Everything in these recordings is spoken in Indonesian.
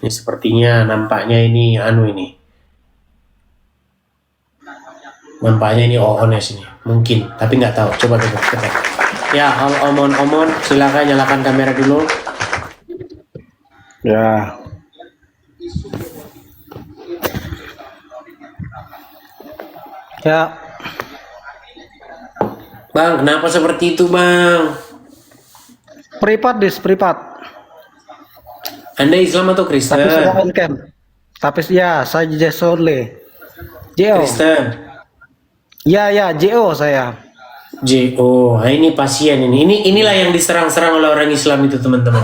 Ini sepertinya nampaknya ini ini. Nampaknya ini Oones ini. Mungkin, tapi nggak tahu. Coba kita. Ya, Omon, silakan nyalakan kamera dulu. Ya. Ya. Bang, kenapa seperti itu, Bang? Privat. Anda Islam atau Kristen? Tapi saya on cam. Tapi ya, saya Jesole. JO. Kristen. Ya, JO saya. JO. Nah, ini pasien ini. Inilah yang diserang-serang oleh orang Islam itu, teman-teman.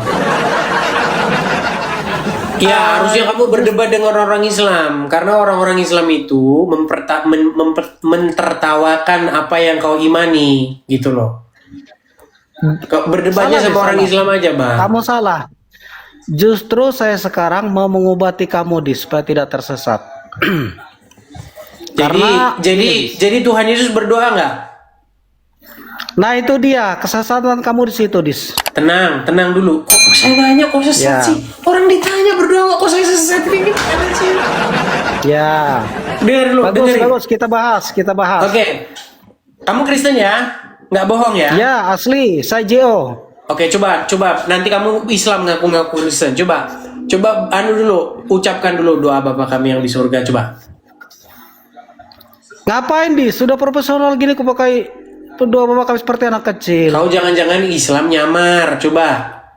Ya, harusnya kamu berdebat dengan orang Islam karena orang-orang Islam itu mentertawakan apa yang kau imani, gitu loh. Kau berdebatnya sama orang Islam aja, Bang. Kamu salah. Justru saya sekarang mau mengobati kamu supaya tidak tersesat. Jadi Tuhan Yesus berdoa nggak? Nah itu dia kesesatan kamu di situ, Dis. Tenang dulu. Kok saya nanya kok sesat sih? Orang ditanya berdoa kok saya sesat ini gimana sih? Ya. Dengar dulu, bagus, kita bahas. Oke. Kamu Kristen ya? Nggak bohong ya? Ya, asli, saya JO. Oke, coba. Nanti kamu Islam ngaku Kristen. Coba dulu, ucapkan dulu doa Bapa kami yang di surga, coba. Ngapain, Dis? Sudah profesional gini kok pakai doa Bapa kami seperti anak kecil. Kau jangan-jangan Islam nyamar, coba.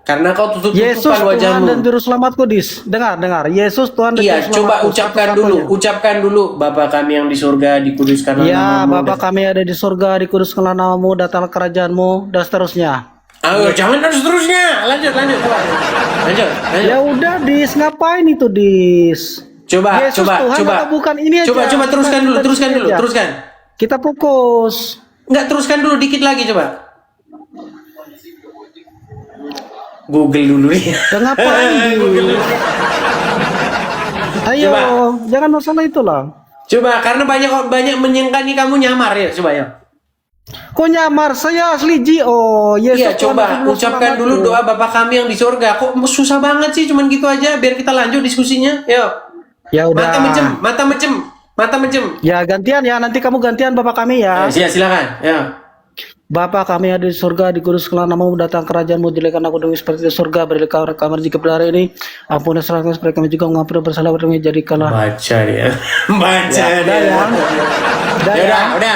Karena kau tutup-tutupan Yesus wajahmu. Tuhan dan Juru Selamatku, Dis. Dengar. Yesus Tuhan dan Iya, Juru coba Selamatku. ucapkan dulu. Bapa kami yang di surga, dikuduskanlah ya, namamu. Bapa kami ada di surga, dikuduskanlah namamu, datanglah kerajaanmu, dan seterusnya. Jangan seterusnya. Lanjut. Ya udah, Dis, ngapain itu, Dis? Yesus Tuhan atau bukan ini aja. Coba teruskan dulu. Kita fokus. Enggak, teruskan dulu dikit lagi coba. Google dulu ya. Ngapain, Dis? Ayo, Coba. Jangan masalah itulah. Coba, karena banyak menyangka nih kamu nyamar ya, coba ya. Kok nyamar? Saya asli JO. Yesus Iya, Tuhan coba dan Juru ucapkan Selamatku. dulu doa Bapa kami yang di surga. Kok susah banget sih, cuman gitu aja biar kita lanjut diskusinya. Yuk. Ya udah. Mata mencem. Ya gantian ya, nanti kamu gantian Bapak kami ya. Silakan. Ya. Bapa kami ada di surga, dikuduskanlah namamu, datang kerajaanmu, jadikan aku demi seperti di surga, berilah kamar jika benar ini, ampuni kesalahan kami supaya kami juga mengampuni bersalah kami, jadikanlah. Baca dia.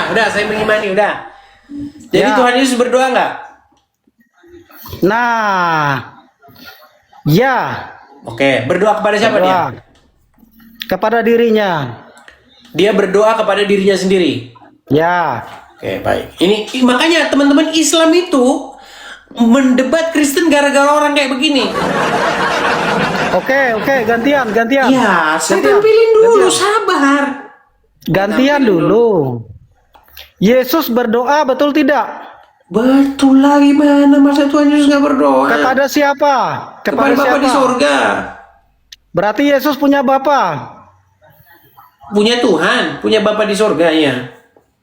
Udah, saya mengimani, udah. Jadi Ya. Tuhan Yesus berdoa nggak? Nah, ya. Oke, berdoa kepada siapa dia? Kepada dirinya. Dia berdoa kepada dirinya sendiri. Ya. Oke, baik. Ini makanya teman-teman Islam itu mendebat Kristen gara-gara orang kayak begini. Oke, gantian. Ya, saya tampilin dulu, sabar. Gantian dulu. Yesus berdoa betul tidak? Betul lah, gimana masa Tuhan Yesus nggak berdoa? Kepada siapa? Kepada Bapa di surga. Berarti Yesus punya Bapa. Punya Tuhan, punya Bapa di surga ya.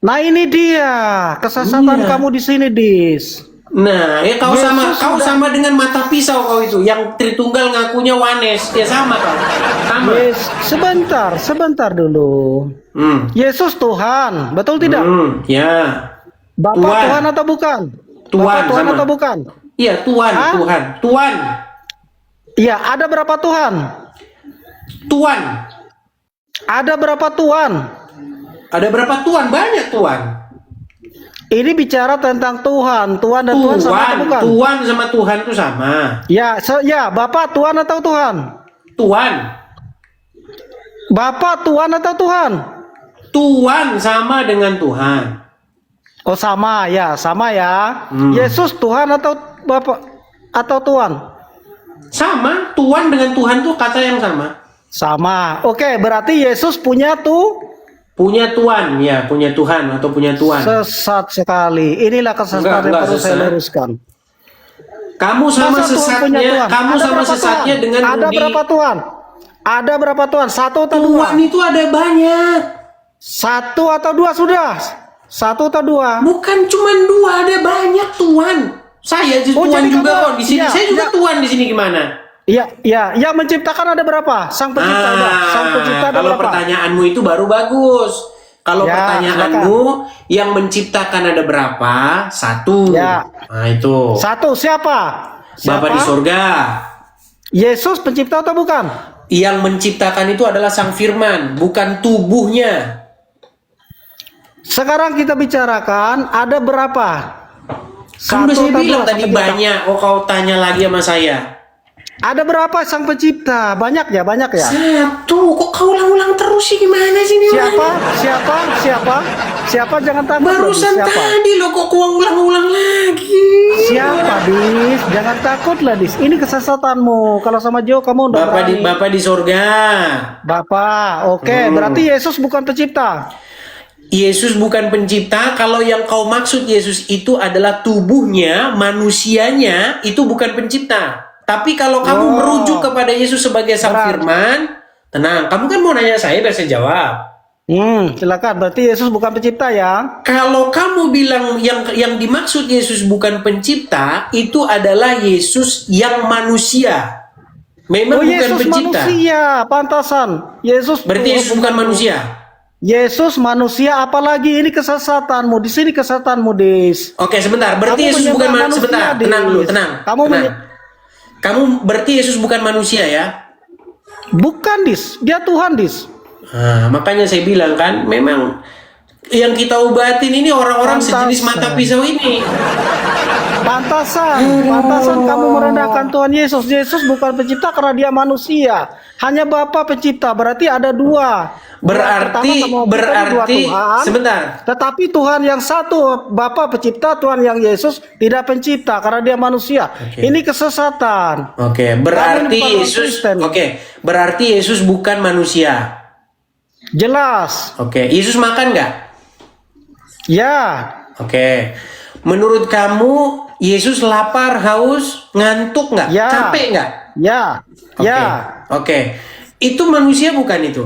Nah ini dia kesesatan kamu di sini, Dis. Nah, ya kau sama dengan mata pisau kau itu, yang Tritunggal ngakunya Wanes, ya sama kau. Sama. Yes, sebentar dulu. Yesus Tuhan, betul tidak? Ya. Bapak Tuhan atau bukan? Tuhan Tuhan sama. atau bukan? Iya, Tuhan. Iya, ada berapa Tuhan? Tuhan. Ada berapa Tuhan? Ada berapa Tuhan? Banyak Tuhan. Ini bicara tentang Tuhan dan Tuhan sama atau bukan? Tuhan sama Tuhan itu sama. Ya, ya, Bapak Tuhan atau Tuhan? Tuhan. Bapak Tuhan atau Tuhan? Tuhan sama dengan Tuhan. Oh sama ya. Yesus Tuhan atau Bapak atau Tuhan? Sama, Tuhan dengan Tuhan tuh kata yang sama. Sama. Oke, berarti Yesus punya punya Tuhan, ya, punya Tuhan atau punya Tuhan. Sesat sekali. Inilah kesesatan yang perlu saya luruskan. Kamu sama sesatnya, dengan Ada Budi. berapa Tuhan? Ada berapa Tuhan? Satu atau dua? Tuhan itu ada banyak. Satu atau dua sudah? Satu atau dua? Bukan cuma dua, ada banyak Tuhan. Saya Tuhan jadi juga kamu- kok di sini. ya, Saya juga ya. Tuhan di sini gimana? Iya, iya, yang menciptakan ada berapa? Sang pencipta ada. Sang pencipta ada Kalau berapa? pertanyaanmu itu baru bagus. Kalau Ya, pertanyaanmu yang menciptakan ada berapa? Satu. Ya. Nah itu. Satu, siapa? Bapa di surga. Yesus pencipta atau bukan? Yang menciptakan itu adalah Sang Firman, bukan tubuhnya. Sekarang kita bicarakan ada berapa? Kan udah saya atau bilang dua sang tadi pencipta? banyak. Oh kau tanya lagi sama saya. Ada berapa sang pencipta? Banyak ya, banyak ya. Satu. Kok kau ulang-ulang terus sih, gimana sih ini Siapa? orang? Siapa? Jangan takut. Barusan Siapa? tadi lo kok kau ulang-ulang lagi. Siapa, Dis? Jangan takut lah, Dis. Ini kesesatanmu. Kalau sama Jo kamu udah berani. Bapak di surga. Bapak, oke. Berarti Yesus bukan pencipta. Yesus bukan pencipta. Kalau yang kau maksud Yesus itu adalah tubuhnya, manusianya, itu bukan pencipta. Tapi kalau kamu merujuk kepada Yesus sebagai Sang Firman, tenang. Kamu kan mau nanya saya, biar saya jawab. Silakan. Berarti Yesus bukan pencipta ya? Kalau kamu bilang yang dimaksud Yesus bukan pencipta, itu adalah Yesus yang manusia. Memang bukan Yesus pencipta. manusia, pantasan. Yesus Berarti Yesus bukan manusia. Yesus manusia, apalagi ini kesesatanmu. Di sini kesesatanmu, Dis. Oke, sebentar. Berarti Kamu Yesus bukan menyembah manusia. Sebentar, manusia, tenang dulu, Dis. tenang. Kamu tenang. Kamu berarti Yesus bukan manusia ya? Bukan, Dis. Dia Tuhan, Dis. Nah, makanya saya bilang kan, memang yang kita obatin ini orang-orang sejenis mata pisau ini. Pantasan kamu merendahkan Tuhan Yesus. Yesus bukan pencipta karena dia manusia. Hanya Bapa pencipta. Berarti ada dua. Berarti Dua Tuhan, sebentar. tetapi Tuhan yang satu, Bapa pencipta, Tuhan yang Yesus tidak pencipta karena dia manusia. Ini kesesatan. Oke, berarti Yesus. Berarti Yesus bukan manusia. Jelas. Oke, Yesus makan nggak? Ya. Oke. Menurut kamu Yesus lapar, haus, ngantuk nggak? Ya. Capek nggak? Ya. Oke. Ya. Oke. Itu manusia bukan itu?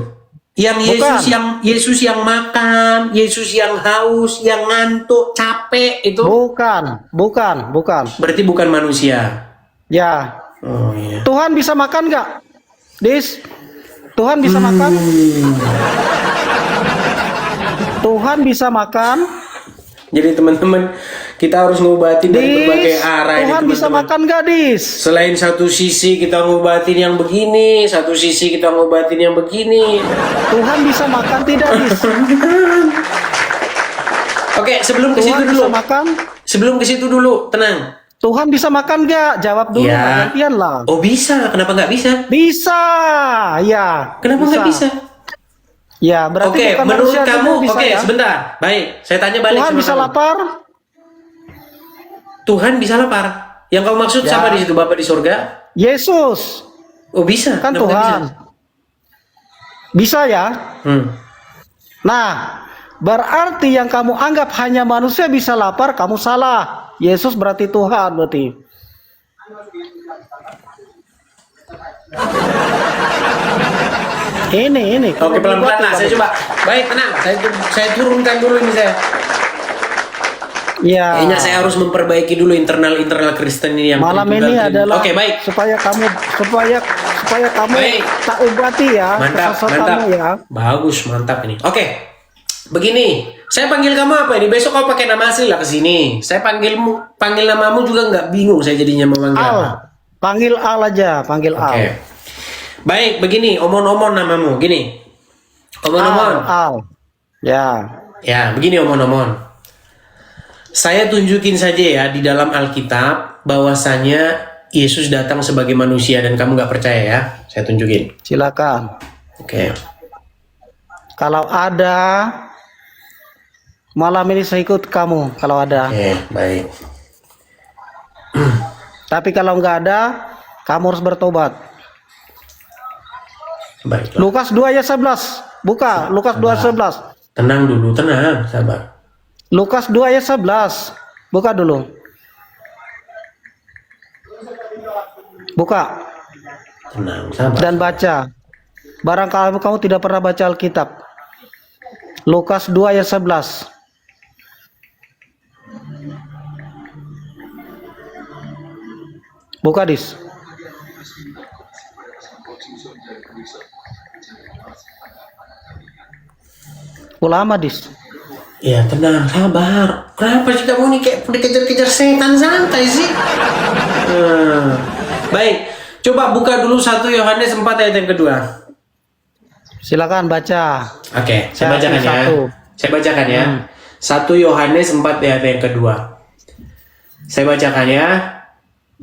Yang Yesus yang makan, Yesus yang haus, yang ngantuk, capek itu? Bukan. Berarti bukan manusia. Ya. Oh iya. Tuhan bisa makan nggak? Dis, Tuhan bisa makan? Tuhan bisa makan? Jadi teman-teman, kita harus ngobatin dari berbagai arah ini, Tuhan bisa teman-teman. makan gak, Dis? Selain satu sisi kita ngobatin yang begini, satu sisi kita ngobatin yang begini. Tuhan bisa makan tidak, Dis? Oke, sebelum ke situ Tuhan dulu. bisa makan? Sebelum ke situ dulu, tenang. Tuhan bisa makan gak? Jawab dulu, Ya. gantian lah. Oh bisa, kenapa nggak bisa? Bisa, ya. Kenapa nggak bisa? Ya, berarti Oke, bukan menurut manusia kamu, semua bisa, oke, ya? sebentar. Baik, saya tanya balik Tuhan sama bisa kamu. lapar? Tuhan bisa lapar. Yang kamu maksud Ya. siapa di situ? Bapa di surga? Yesus, Oh bisa, kan kenapa nggak Tuhan. Bisa ya? Bisa? Nah, berarti yang kamu anggap hanya manusia bisa lapar, kamu salah. Yesus berarti Tuhan berarti. Ini. Oke, pelan-pelan lah, saya coba. Baik, tenang. Saya turunkan dulu ini saya. Ya. Kayaknya saya harus memperbaiki dulu internal Kristen ini yang Malam ini Trinitunggal. adalah Oke, baik. supaya kamu Baik. tak obati ya Mantap. kesesatanmu ya. Bagus, mantap ini. Oke. Begini, saya panggil kamu apa ini? Besok kau pakai nama asli lah ke sini. Saya panggil namamu juga nggak bingung saya jadinya memanggil Al. apa. Panggil Al aja, panggil Oke. Al. Baik, begini, omon-omon namamu. Gini. Omon-omon. Al. Ya. Ya, begini omon-omon. Saya tunjukin saja ya di dalam Alkitab bahwasanya Yesus datang sebagai manusia dan kamu nggak percaya ya. Saya tunjukin. Silakan. Oke. Kalau ada malam ini saya ikut kamu kalau ada. Oke, baik. Tapi kalau nggak ada, kamu harus bertobat. Baiklah. Lukas 2 ayat 11. Buka, Lukas 2 ayat 11. Tenang dulu, tenang, sabar. Lukas 2 ayat 11. Buka dulu. Buka Tenang, sabar. dan baca. Barangkali kamu tidak pernah baca Alkitab. Lukas 2 ayat 11. Buka, Dis. Ulama dis. Ya tenang, sabar. Kenapa sih kamu nih kayak dikejar-kejar setan, santai sih? Baik, coba buka dulu 1 Yohanes 4 ayat yang kedua. Silakan baca. Oke, saya Saya bacakan ya. satu. Saya bacakan ya. 1 Yohanes 4 ayat yang kedua. Saya bacakan ya.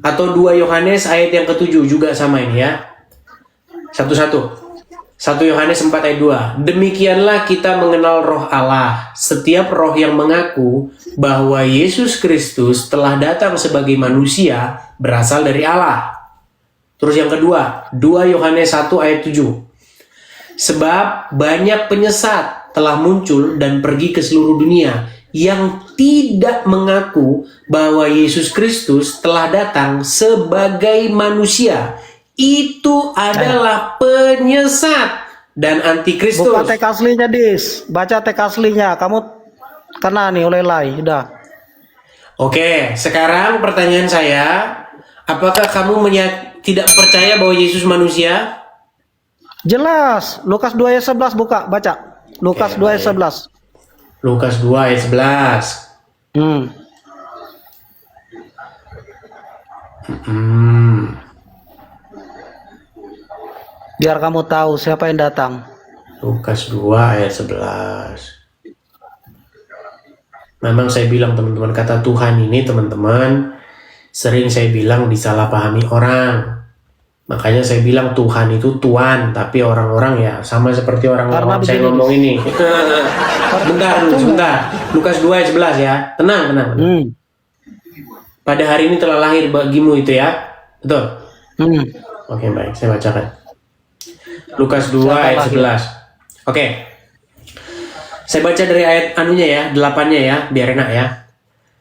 Atau 2 Yohanes ayat yang ke-7 juga sama ini ya. Satu-satu. 1 Yohanes 4 ayat 2. Demikianlah kita mengenal roh Allah. Setiap roh yang mengaku bahwa Yesus Kristus telah datang sebagai manusia berasal dari Allah. Terus yang kedua, 2 Yohanes 1 ayat 7. Sebab banyak penyesat telah muncul dan pergi ke seluruh dunia yang tidak mengaku bahwa Yesus Kristus telah datang sebagai manusia. Itu adalah penyesat dan antikristus. Buka teks aslinya dis. Baca teks aslinya. Kamu kena nih oleh lay. Udah. Oke, sekarang pertanyaan saya, apakah kamu tidak percaya bahwa Yesus manusia? Jelas. Lukas 2 ayat 11 buka. Baca. Lukas 2 ayat 11. Lukas 2 ayat 11. Biar kamu tahu siapa yang datang. Lukas 2 ayat 11. Memang saya bilang teman-teman, kata Tuhan ini teman-teman sering saya bilang disalahpahami orang. Makanya saya bilang Tuhan itu Tuhan, tapi orang-orang ya sama seperti orang saya ngomong ini. Bentar. Lukas 2 ayat 11 ya. Tenang. Pada hari ini telah lahir bagimu itu ya. Betul? Oke, baik, saya bacakan. Lukas 2 ayat 11. Oke. Saya baca dari ayat anunya ya, 8-nya ya, biar enak ya.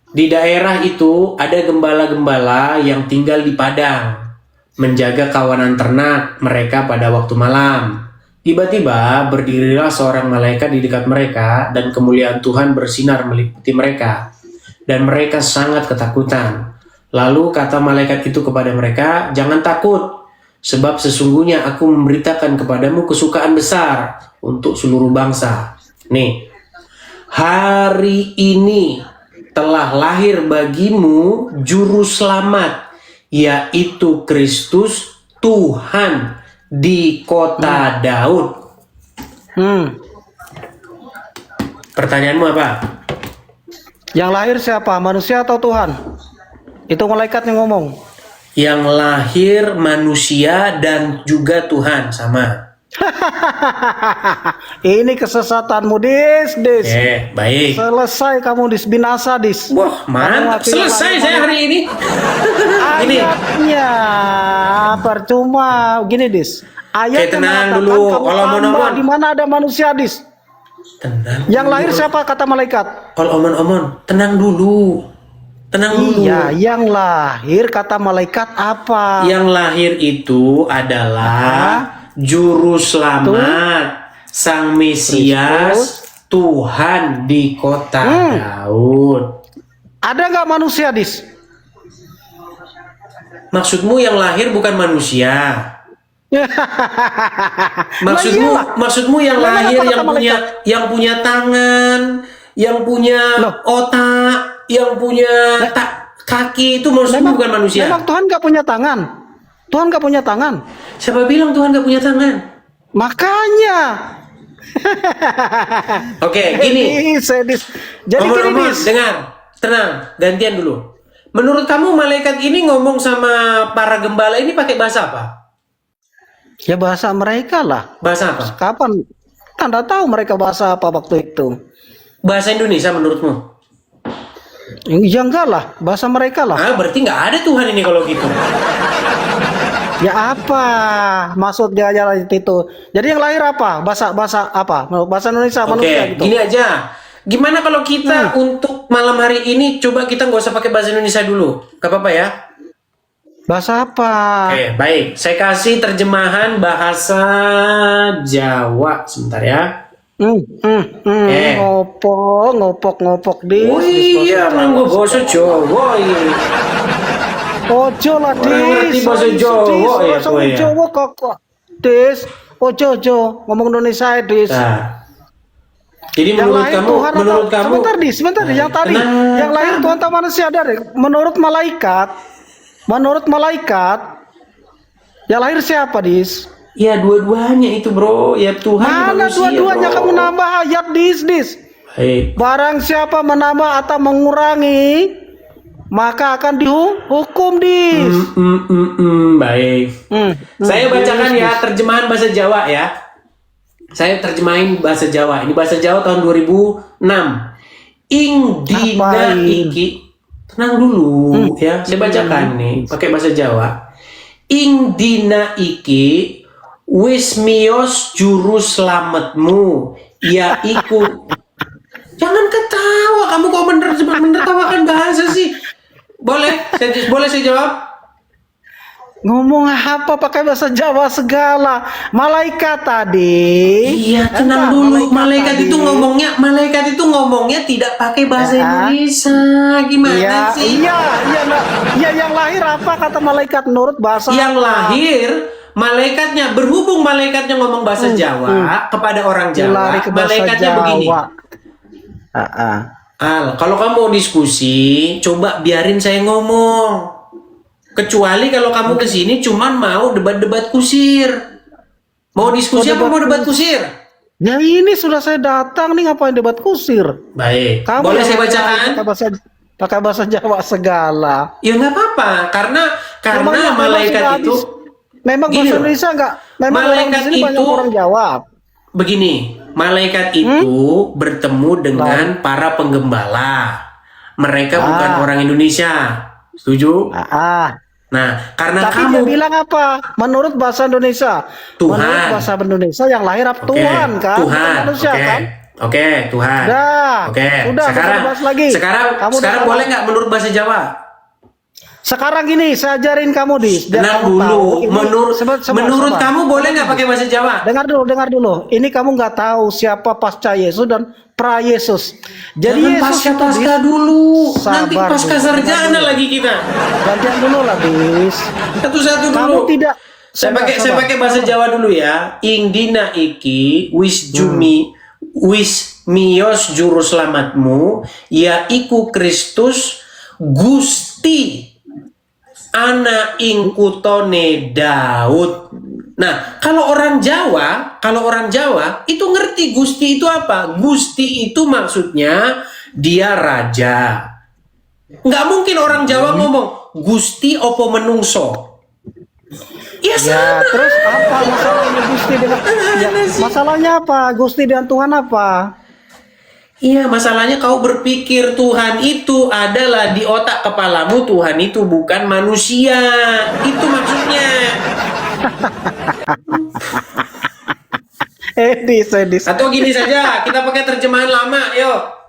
Di daerah itu ada gembala-gembala yang tinggal di padang, menjaga kawanan ternak mereka pada waktu malam. Tiba-tiba berdirilah seorang malaikat di dekat mereka dan kemuliaan Tuhan bersinar meliputi mereka. Dan mereka sangat ketakutan. Lalu kata malaikat itu kepada mereka, "Jangan takut. Sebab sesungguhnya aku memberitakan kepadamu kesukaan besar untuk seluruh bangsa. Nih, hari ini telah lahir bagimu juru selamat, yaitu Kristus Tuhan di kota Daud." Pertanyaanmu apa? Yang lahir siapa? Manusia atau Tuhan? Itu malaikat yang ngomong. Yang lahir manusia dan juga Tuhan sama. Ini kesesatanmu dis. Baik. Selesai kamu dis, binasa dis. Wah, mantap. Selesai saya hari ini. Gini. Ayatnya percuma gini dis. Ayat tenang dulu. Di mana ada manusia dis? Tenang. Yang lahir siapa kata malaikat? Omon. Tenang dulu. Iya, yang lahir kata malaikat apa? Yang lahir itu adalah juru selamat, sang Mesias, Tuhan di kota Daud. Ada nggak manusia dis? Maksudmu yang lahir bukan manusia? Maksudmu yang lahir yang punya tangan, yang punya otak, yang punya kaki, itu maksudmu bukan manusia? Memang Tuhan nggak punya tangan. Tuhan nggak punya tangan. Siapa bilang Tuhan nggak punya tangan? Makanya. Oke, gini. Jadi gini, dengar, tenang, gantian dulu. Menurut kamu malaikat ini ngomong sama para gembala ini pakai bahasa apa? Ya bahasa mereka lah. Bahasa apa? Kapan? Anda tahu mereka bahasa apa waktu itu? Bahasa Indonesia menurutmu? Ya enggak lah, bahasa mereka lah. Berarti nggak ada Tuhan ini kalau gitu. Ya apa maksudnya itu? Jadi yang lahir apa? Bahasa apa? Bahasa Indonesia manusia gitu. Gini aja. Gimana kalau kita untuk malam hari ini coba kita nggak usah pakai bahasa Indonesia dulu, gak apa-apa ya? Bahasa apa? Oke, baik. Saya kasih terjemahan bahasa Jawa sebentar ya. Ngopok dis. Oh iya, nganggo bahasa Jawa iki. Ojo lah dis. Ngerti bahasa Jawa ya kowe. Bahasa Jawa kok Dis. Ojo, ngomong Indonesia, Dis. Nah, jadi Yang menurut lahir kamu, Tuhan menurut atau, kamu, sebentar, Dis. Yang tadi, Nah, yang lahir Tuhan atau manusia dari? Menurut malaikat, yang lahir siapa, Dis? ya dua-duanya itu bro, ya Tuhan Mana manusia dua-duanya bro. kamu nambah ayat, Dis? Baik. Barang siapa menambah atau mengurangi, maka akan dihukum, Dis. Baik. Saya bacakan ya terjemahan bahasa Jawa ya. Saya terjemahin bahasa Jawa. Ini bahasa Jawa tahun 2006. Ing dina iki. Tenang dulu ya. Saya bacakan nih pakai bahasa Jawa. Ing dina iki wis miyos juru slametmu, yaiku. Jangan ketawa, kamu kok menertawakan bahasa sih? Boleh saya jawab? Ngomong apa pakai bahasa Jawa segala? Malaikat tadi. Iya, tenang dulu. Malaikat itu ngomongnya tidak pakai bahasa Indonesia. Gimana sih? Iya, yang lahir apa kata malaikat menurut bahasa? Yang lahir malaikatnya, berhubung malaikatnya ngomong bahasa Jawa kepada orang Jawa, malaikatnya begini. Al, kalau kamu mau diskusi, coba biarin saya ngomong. Kecuali kalau kamu kesini cuman mau debat-debat kusir. Mau diskusi apa mau debat kusir? Ya ini sudah saya datang nih, ngapain debat kusir? Baik. Kamu Boleh saya bacakan? Pakai bahasa Jawa segala. Ya nggak apa-apa, karena malaikat itu. Memang bahasa Indonesia nggak. Memang malaikat orang di sini banyak orang jawab. Begini, malaikat itu bertemu dengan para penggembala. Mereka bukan orang Indonesia. Setuju? Nah, karena tapi kamu dia bilang apa? Menurut bahasa Indonesia. Tuhan. Menurut bahasa Indonesia yang lahir apa? Tuhan kan? Tuhan. Manusia kan? Oke, Tuhan. Sudah, Sekarang boleh nggak menurut bahasa Jawa? Sekarang gini, saya ajarin kamu Tenang dulu. Menurut kamu boleh nggak pakai bahasa Jawa? Dengar dulu. Ini kamu nggak tahu siapa pasca Yesus dan pra Yesus. Jadi Yesus pasca dulu. Nanti pasca sarjana lagi kita. Gantian dulu lah, Bis. Satu-satu dulu. Kamu tidak. Saya pakai bahasa Jawa dulu ya. Ing dina iki wis miyos juru selamatmu, yaiku Kristus Gusti ana ing kutone Daud. Nah, kalau orang Jawa itu ngerti Gusti itu apa? Gusti itu maksudnya dia raja. Nggak mungkin orang Jawa ngomong Gusti opo menungso. Ya, terus apa masalahnya Gusti dengan masalahnya apa? Gusti dan Tuhan apa? Iya, masalahnya kau berpikir Tuhan itu adalah di otak kepalamu, Tuhan itu bukan manusia. Itu maksudnya. Edis. Atau gini saja, kita pakai terjemahan lama, yuk.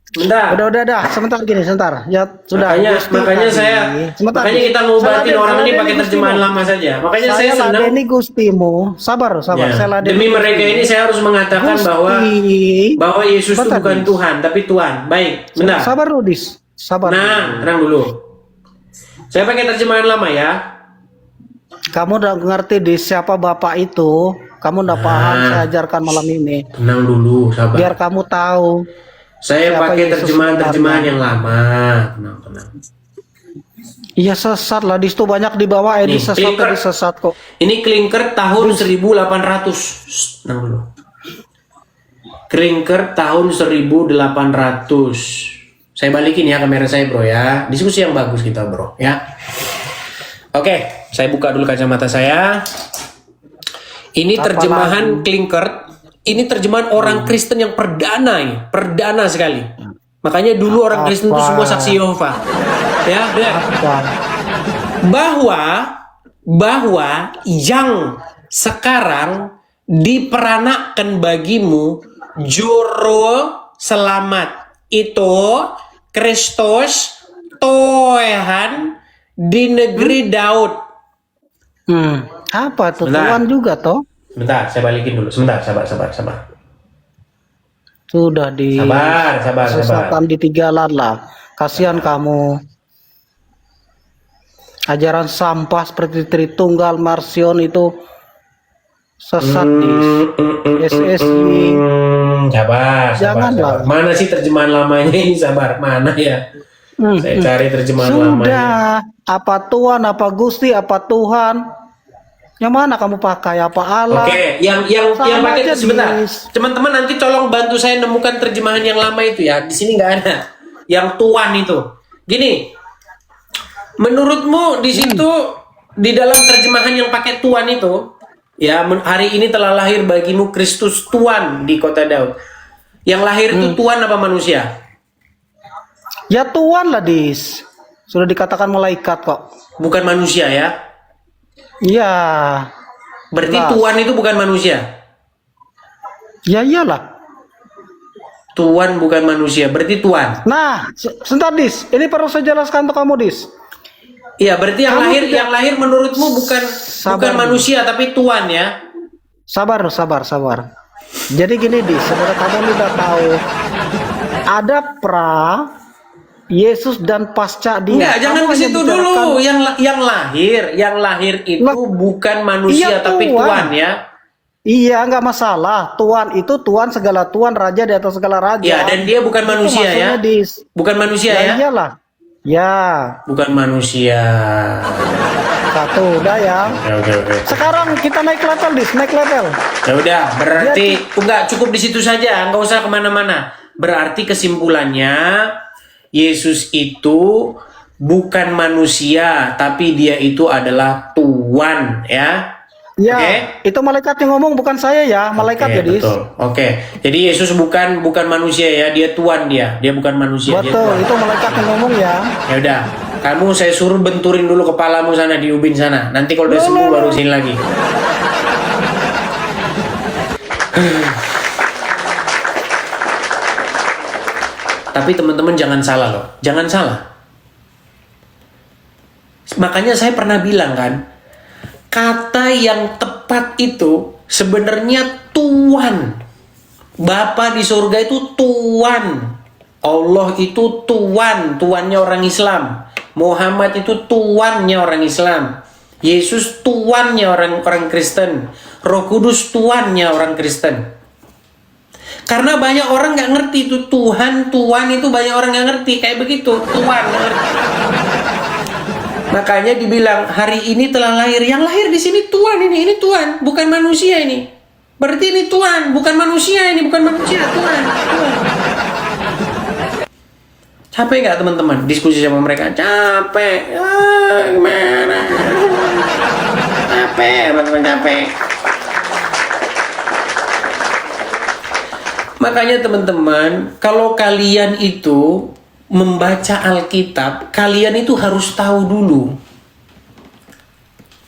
Bentar. Udah. Sebentar. Ya sudah. Makanya kita ngobatin orang ini pakai terjemahan lama saja. Makanya saya senang. Ini Gustimu. Sabar. Ya. Demi mereka ini saya harus mengatakan bahwa Yesus itu bukan Tuhan, tapi Tuhan. Baik, benar. Sabar dulu, Dis. Sabar. Tenang dulu. Saya pakai terjemahan lama ya. Kamu udah ngerti di siapa Bapak itu? Kamu udah paham saya ajarkan malam ini. Tenang dulu, sabar. Biar kamu tahu. Saya pakai terjemahan yang lama. Tenang. Iya sesat lah, di situ banyak di bawah ini sesat kok. Ini Klinker tahun 1800. Tenang dulu. Klinker tahun 1800. Saya balikin ya kamera saya bro ya. Diskusi yang bagus kita bro ya. Oke, saya buka dulu kacamata saya. Ini terjemahan Klinker. Ini terjemahan orang Kristen yang perdana sekali. Makanya dulu orang Kristen itu semua saksi Yehova. Ya. Bahwa yang sekarang diperanakan bagimu juru selamat itu Kristus Tuhan di negeri Daud. Apa tuh? Tuhan juga toh? Sebentar, saya balikin dulu. Sebentar, sabar. Sudah di sabar. Sesatan di Tigalan lah. Kasihan kamu. Ajaran sampah seperti Tritunggal, Marsion itu Sesat dis. SSY. Sabar, sabar, Janganlah. sabar. Mana sih terjemahan lamanya ini? Sabar, mana ya? Saya cari terjemahan lamanya. Sudah. Apa Tuhan, apa Gusti, apa Tuhan? Yang mana kamu pakai? Apa Allah? Oke, yang Sama pakai aja, sebentar. Dis. Teman-teman nanti tolong bantu saya nemukan terjemahan yang lama itu ya. Di sini nggak ada. Yang tuan itu. Gini. Menurutmu di situ di dalam terjemahan yang pakai tuan itu, ya hari ini telah lahir bagimu Kristus Tuan di kota Daud. Yang lahir itu Tuan apa manusia? Ya Tuhan lah dis. Sudah dikatakan malaikat kok. Bukan manusia ya. Iya. Berarti Jelas. Tuan itu bukan manusia. Ya iyalah. Tuan bukan manusia, berarti Tuan. Nah, sebentar dis. Ini perlu saya jelaskan untuk kamu dis. Iya, berarti yang Kamu lahir tidak- yang lahir menurutmu bukan Sabar. manusia tapi Tuan ya. Sabar. Jadi gini dis, saudara kamu udah tahu ada pra, Yesus dan pasca dia. Enggak, jangan Kamu ke hanya situ bicarakan- dulu. Yang lahir itu Lah, bukan manusia iya, tapi Tuan. Tuan ya. Iya, nggak masalah. Tuhan itu Tuhan segala Tuhan, raja di atas segala raja. Ya, dan dia bukan Itu manusia ya. maksudnya, dis. Bukan manusia Ya ya. iyalah. Ya, Bukan manusia. satu udah ya. Oke. Sekarang kita naik level dis, naik level. Ya udah, berarti enggak cukup di situ saja, enggak usah kemana-mana. Berarti kesimpulannya Yesus itu bukan manusia, tapi dia itu adalah Tuhan ya. Ya, Oke. itu malaikat yang ngomong bukan saya ya, malaikat Oke, ya dis. betul. Oke, jadi Yesus bukan manusia ya, dia Tuhan dia bukan manusia. Dia Betul, Tuhan. itu malaikat yang ngomong ya. Ya udah, kamu saya suruh benturin dulu kepalamu sana di ubin sana. Nanti kalau udah sembuh baru sini lagi. Tapi teman-teman jangan salah loh, jangan salah. Makanya saya pernah bilang kan, kata yang tepat itu sebenarnya Tuhan. Bapa di surga itu Tuhan. Allah itu Tuhan, Tuannya orang Islam. Muhammad itu Tuannya orang Islam. Yesus Tuannya orang Kristen. Roh Kudus Tuannya orang Kristen. Karena banyak orang nggak ngerti itu Tuhan itu banyak orang nggak ngerti kayak begitu Tuhan nggak ngerti. Makanya dibilang hari ini telah lahir. Yang lahir di sini Tuhan ini Tuhan, bukan manusia ini. Berarti ini Tuhan, bukan manusia ini, bukan manusia, Tuhan. Capek nggak teman-teman diskusi sama mereka? Capek. Gimana? Capek, teman-teman capek. Makanya teman-teman, kalau kalian itu membaca Alkitab, kalian itu harus tahu dulu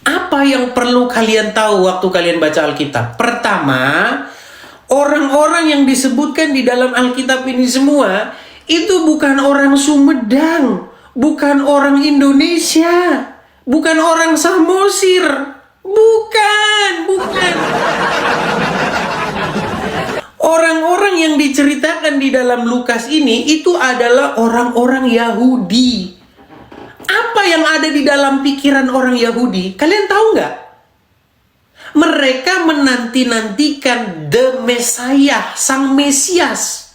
apa yang perlu kalian tahu waktu kalian baca Alkitab. Pertama, orang-orang yang disebutkan di dalam Alkitab ini semua itu bukan orang Sumedang, bukan orang Indonesia, bukan orang Samosir, bukan. Orang-orang yang diceritakan di dalam Lukas ini itu adalah orang-orang Yahudi. Apa yang ada di dalam pikiran orang Yahudi? Kalian tahu nggak? Mereka menanti-nantikan the Messiah, Sang Mesias.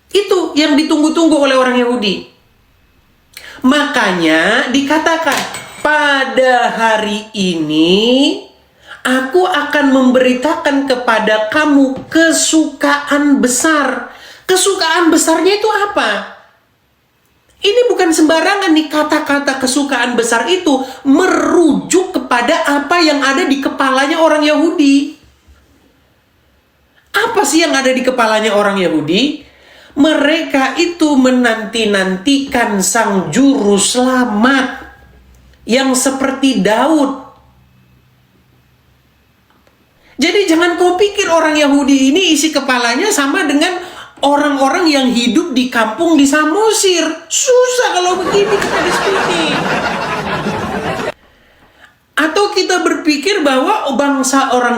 Itu yang ditunggu-tunggu oleh orang Yahudi. Makanya dikatakan, pada hari ini aku akan memberitakan kepada kamu kesukaan besar. Kesukaan besarnya itu apa? Ini bukan sembarangan nih, kata-kata kesukaan besar itu merujuk kepada apa yang ada di kepalanya orang Yahudi. Apa sih yang ada di kepalanya orang Yahudi? Mereka itu menanti-nantikan sang juru selamat yang seperti Daud. Jadi jangan kau pikir orang Yahudi ini isi kepalanya sama dengan orang-orang yang hidup di kampung di Samosir. Susah kalau begini kita diskusi. Atau kita berpikir bahwa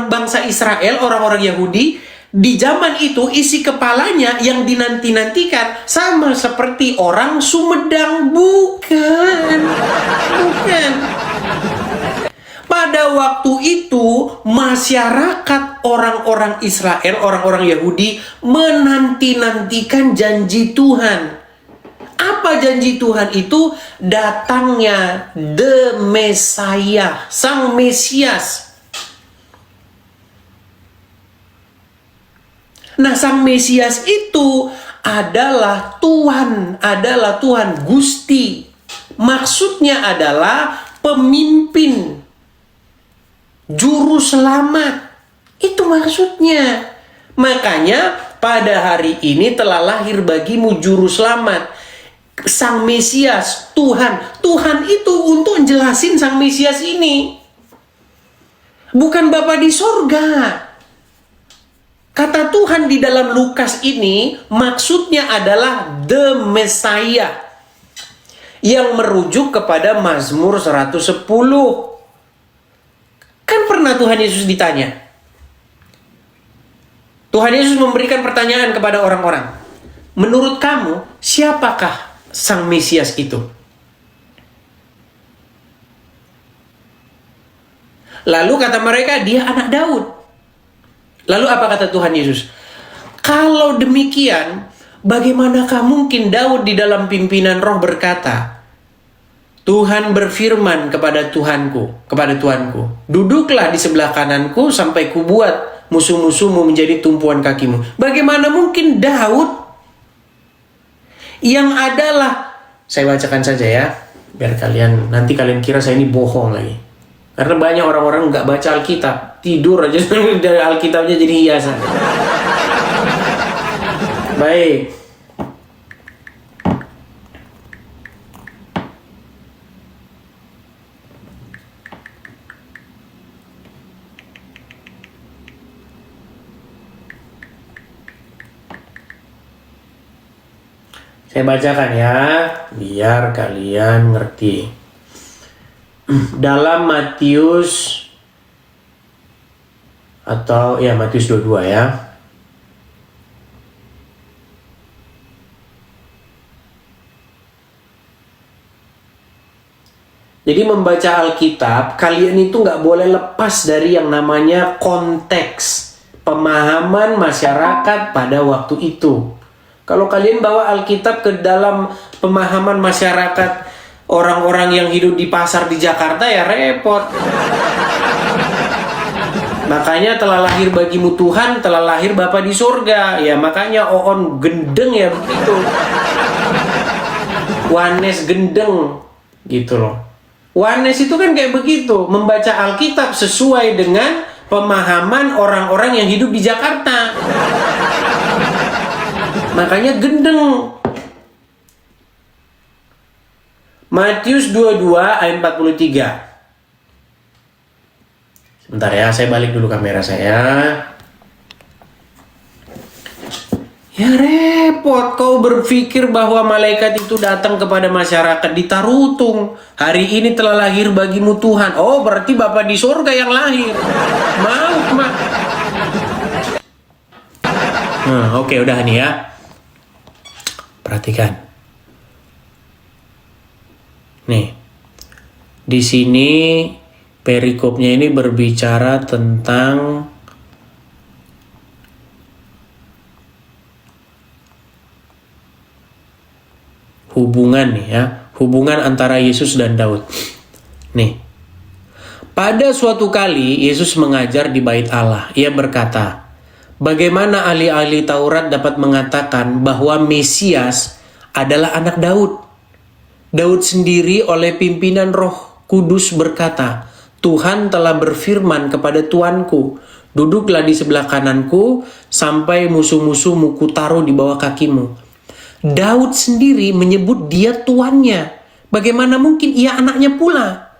bangsa Israel, orang-orang Yahudi di zaman itu isi kepalanya yang dinanti-nantikan sama seperti orang Sumedang. Bukan. itu masyarakat orang-orang Israel, orang-orang Yahudi menanti-nantikan janji Tuhan. Apa janji Tuhan itu? Datangnya the Messiah, Sang Mesias. Nah, Sang Mesias itu adalah Tuhan, Gusti. Maksudnya adalah pemimpin, juru selamat. Itu maksudnya. Makanya pada hari ini telah lahir bagimu juru selamat, Sang Mesias, Tuhan. Tuhan itu untuk jelasin Sang Mesias ini, bukan Bapa di sorga. Kata Tuhan di dalam Lukas ini maksudnya adalah the Messiah, yang merujuk kepada Mazmur 110. Kan pernah Tuhan Yesus ditanya. Tuhan Yesus memberikan pertanyaan kepada orang-orang. Menurut kamu, siapakah Sang Mesias itu? Lalu kata mereka, dia anak Daud. Lalu apa kata Tuhan Yesus? Kalau demikian, bagaimanakah mungkin Daud di dalam pimpinan roh berkata, Tuhan berfirman kepada Tuhanku, duduklah di sebelah kananku sampai kubuat musuh-musuhmu menjadi tumpuan kakimu. Bagaimana mungkin Daud yang adalah, saya bacakan saja ya, biar nanti kalian kira saya ini bohong lagi. Karena banyak orang-orang nggak baca Alkitab, tidur aja dari Alkitabnya jadi hiasan. Baik. Saya bacakan ya, biar kalian ngerti. Dalam Matius, Matius 22 ya. Jadi membaca Alkitab, kalian itu nggak boleh lepas dari yang namanya konteks pemahaman masyarakat pada waktu itu. Kalau kalian bawa Alkitab ke dalam pemahaman masyarakat orang-orang yang hidup di pasar di Jakarta, ya repot. Makanya telah lahir bagimu Tuhan, telah lahir Bapa di surga. Ya makanya Oon gendeng ya begitu. Wanes gendeng gitu loh. Wanes itu kan kayak begitu, membaca Alkitab sesuai dengan pemahaman orang-orang yang hidup di Jakarta. Makanya gendeng. Matius 22 ayat 43. Sebentar ya, saya balik dulu kamera saya. Ya repot, kau berpikir bahwa malaikat itu datang kepada masyarakat di Tarutung. Hari ini telah lahir bagimu Tuhan. Oh, berarti Bapa di surga yang lahir. Mau, Oke, udah nih ya. Perhatikan. Nih, di sini perikopnya ini berbicara tentang hubungan nih ya, hubungan antara Yesus dan Daud. Nih, pada suatu kali Yesus mengajar di bait Allah. Ia berkata, bagaimana ahli-ahli Taurat dapat mengatakan bahwa Mesias adalah anak Daud? Daud sendiri oleh pimpinan Roh Kudus berkata, Tuhan telah berfirman kepada Tuanku, duduklah di sebelah kananku sampai musuh-musuhmu kutaruh di bawah kakimu. Daud sendiri menyebut dia tuannya. Bagaimana mungkin ia anaknya pula?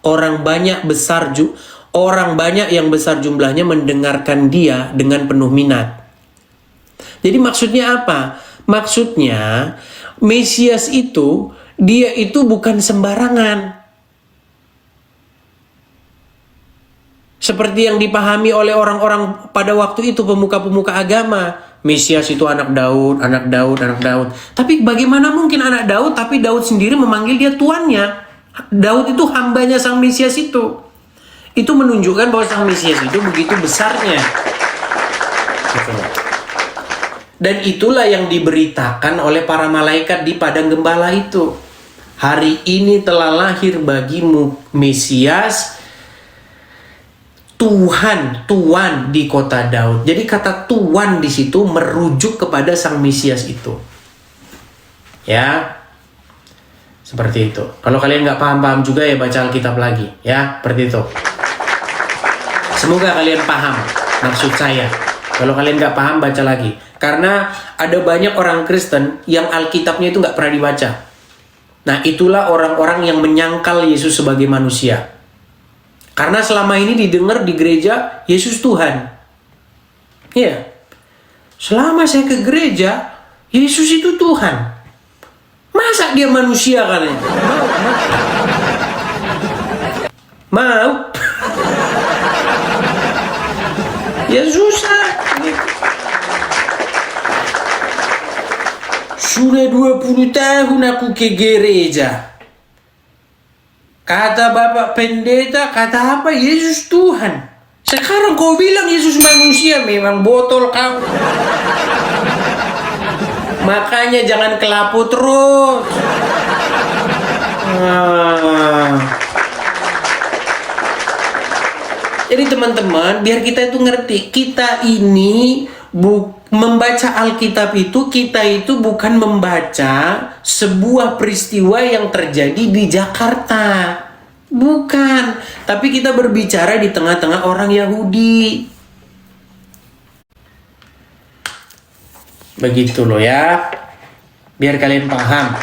Orang banyak yang besar jumlahnya mendengarkan dia dengan penuh minat. Jadi maksudnya apa? Maksudnya Mesias itu, dia itu bukan sembarangan. Seperti yang dipahami oleh orang-orang pada waktu itu, pemuka-pemuka agama. Mesias itu anak Daud. Tapi bagaimana mungkin anak Daud, tapi Daud sendiri memanggil dia tuannya. Daud itu hambanya Sang Mesias itu. Itu menunjukkan bahwa Sang Mesias itu begitu besarnya. Gitu loh. Dan itulah yang diberitakan oleh para malaikat di padang gembala itu. Hari ini telah lahir bagimu Mesias, Tuhan di kota Daud. Jadi kata Tuhan di situ merujuk kepada Sang Mesias itu. Ya, seperti itu. Kalau kalian nggak paham-paham juga ya baca Alkitab lagi. Ya, seperti itu. Semoga kalian paham maksud saya. Kalau kalian nggak paham, baca lagi. Karena ada banyak orang Kristen yang Alkitabnya itu nggak pernah dibaca. Nah, itulah orang-orang yang menyangkal Yesus sebagai manusia. Karena selama ini didengar di gereja, Yesus Tuhan. Iya. Selama saya ke gereja, Yesus itu Tuhan. Masa dia manusia katanya? Mau. Ya susah. Sudah 20 tahun aku ke gereja. Kata Bapak Pendeta, kata apa? Yesus Tuhan. Sekarang kau bilang Yesus manusia, memang botol kau. Makanya jangan kelapu terus. Jadi teman-teman, biar kita itu ngerti, kita ini membaca Alkitab itu, kita itu bukan membaca sebuah peristiwa yang terjadi di Jakarta. Bukan. Tapi kita berbicara di tengah-tengah orang Yahudi. Begitu loh ya. Biar kalian paham.